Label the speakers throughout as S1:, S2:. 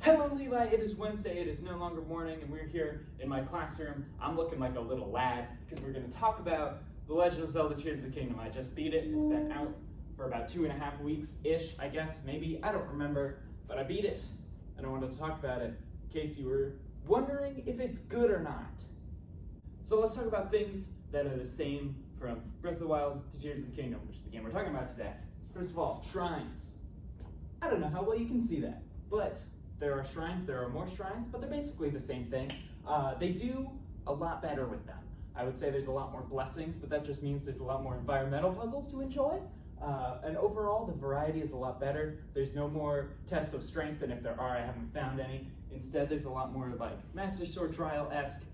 S1: Hello Levi, it is Wednesday, it is no longer morning, and we're here in my classroom. I'm looking like a little lad because we're going to talk about The Legend of Zelda Tears of the Kingdom. I just beat it. It's been out for about 2.5 weeks-ish, I guess, maybe. I don't remember, but I beat it, and I wanted to talk about it in case you were wondering if it's good or not. So let's talk about things that are the same from Breath of the Wild to Tears of the Kingdom, which is the game we're talking about today. First of all, shrines. I don't know how well you can see that, but there are shrines, there are more shrines, but they're basically the same thing. They do a lot better with them. I would say there's a lot more blessings, but that just means there's a lot more environmental puzzles to enjoy. And overall, the variety is a lot better. There's no more tests of strength, and if there are, I haven't found any. Instead, there's a lot more like Master Sword Trial-esque,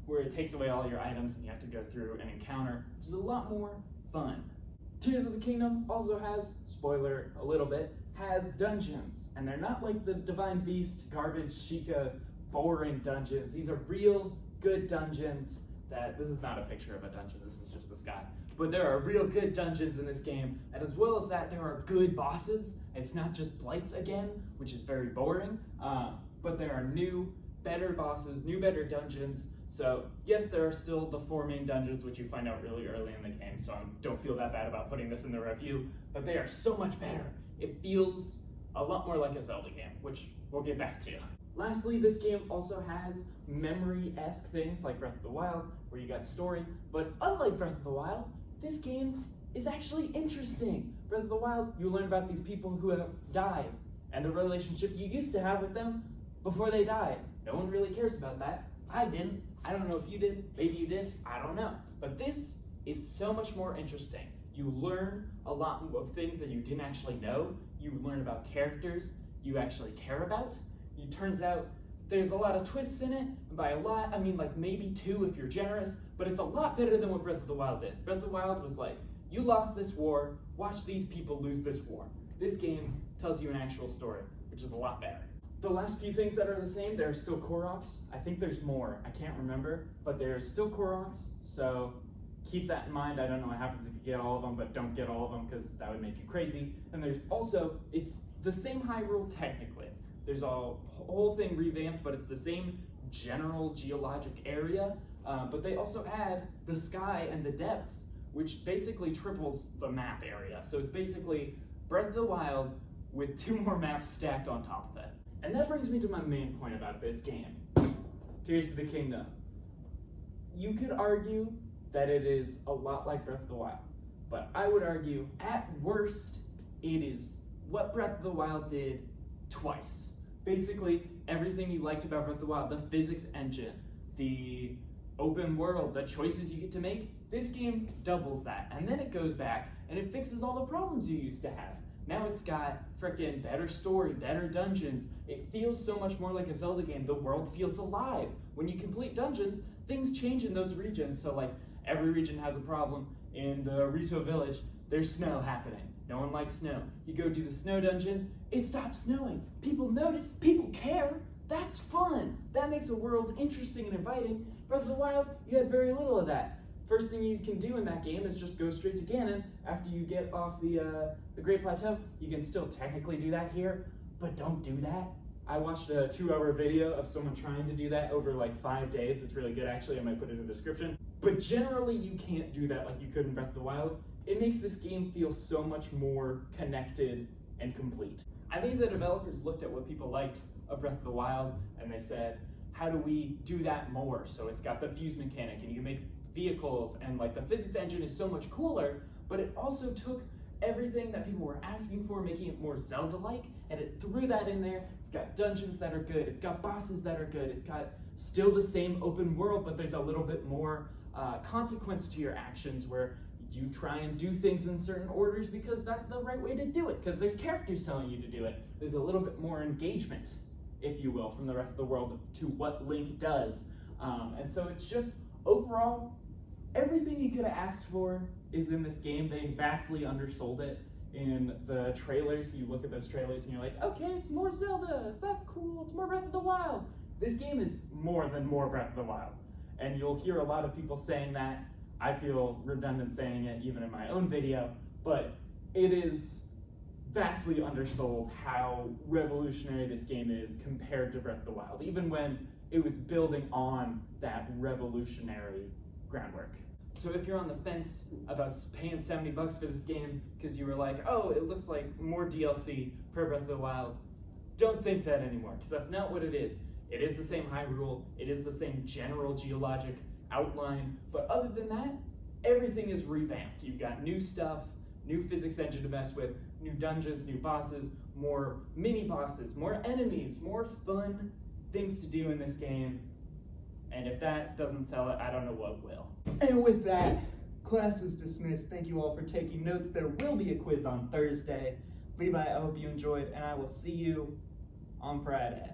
S1: where it takes away all your items and you have to go through an encounter, which is a lot more fun. Tears of the Kingdom also has, spoiler a little bit, has dungeons, and they're not like the Divine Beast, garbage, Sheikah, boring dungeons. These are real good dungeons this is not a picture of a dungeon, this is just the sky. But there are real good dungeons in this game, and as well as that, there are good bosses. It's not just blights again, which is very boring, but there are new, better bosses, new, better dungeons. So yes, there are still the 4 main dungeons, which you find out really early in the game, so I don't feel that bad about putting this in the review, but they are so much better. It feels a lot more like a Zelda game, which we'll get back to. Lastly, this game also has memory-esque things like Breath of the Wild, where you got story, but unlike Breath of the Wild, this game is actually interesting. Breath of the Wild, you learn about these people who have died, and the relationship you used to have with them before they died. No one really cares about that. I didn't. I don't know if you did. Maybe you did. I don't know. But this is so much more interesting. You learn a lot of things that you didn't actually know. You learn about characters you actually care about. It turns out there's a lot of twists in it. And by a lot, I mean like maybe 2 if you're generous, but it's a lot better than what Breath of the Wild did. Breath of the Wild was like, you lost this war, watch these people lose this war. This game tells you an actual story, which is a lot better. The last few things that are the same, there are still Koroks. I think there's more, I can't remember, but there are still Koroks, so keep that in mind. I don't know what happens if you get all of them, but don't get all of them because that would make you crazy. And there's also, it's the same Hyrule technically. There's a whole thing revamped, but it's the same general geologic area, but they also add the sky and the depths, which basically triples the map area. So it's basically Breath of the Wild with 2 more maps stacked on top of it. And that brings me to my main point about this game, Tears of the Kingdom. You could argue that it is a lot like Breath of the Wild, but I would argue, at worst, it is what Breath of the Wild did twice. Basically, everything you liked about Breath of the Wild, the physics engine, the open world, the choices you get to make, this game doubles that, and then it goes back and it fixes all the problems you used to have. Now it's got frickin' better story, better dungeons. It feels so much more like a Zelda game. The world feels alive. When you complete dungeons, things change in those regions. So like every region has a problem. In the Rito village, there's snow happening. No one likes snow. You go do the snow dungeon, it stops snowing. People notice, people care. That's fun. That makes a world interesting and inviting. Breath of the Wild, you had very little of that. First thing you can do in that game is just go straight to Ganon after you get off the Great Plateau. You can still technically do that here, but don't do that. I watched a 2-hour video of someone trying to do that over like 5 days. It's really good actually, I might put it in the description. But generally you can't do that like you could in Breath of the Wild. It makes this game feel so much more connected and complete. I think the developers looked at what people liked of Breath of the Wild and they said, how do we do that more? So it's got the fuse mechanic and you can make vehicles and like the physics engine is so much cooler, but it also took everything that people were asking for, making it more Zelda-like, and it threw that in there. It's got dungeons that are good, it's got bosses that are good, it's got still the same open world, but there's a little bit more consequence to your actions where you try and do things in certain orders because that's the right way to do it, because there's characters telling you to do it. There's a little bit more engagement, if you will, from the rest of the world to what Link does. And so it's just, overall, everything you could have asked for is in this game. They vastly undersold it in the trailers. You look at those trailers and you're like, okay, it's more Zelda, that's cool, it's more Breath of the Wild. This game is more than more Breath of the Wild. And you'll hear a lot of people saying that. I feel redundant saying it even in my own video, but it is vastly undersold how revolutionary this game is compared to Breath of the Wild, even when it was building on that revolutionary groundwork. So if you're on the fence about paying $70 for this game because you were like, oh, it looks like more DLC for Breath of the Wild, don't think that anymore, because that's not what it is. It is the same Hyrule, it is the same general geologic outline, but other than that, everything is revamped. You've got new stuff, new physics engine to mess with, new dungeons, new bosses, more mini bosses, more enemies, more fun things to do in this game. And if that doesn't sell it, I don't know what will. And with that, class is dismissed. Thank you all for taking notes. There will be a quiz on Thursday. Levi, I hope you enjoyed, and I will see you on Friday.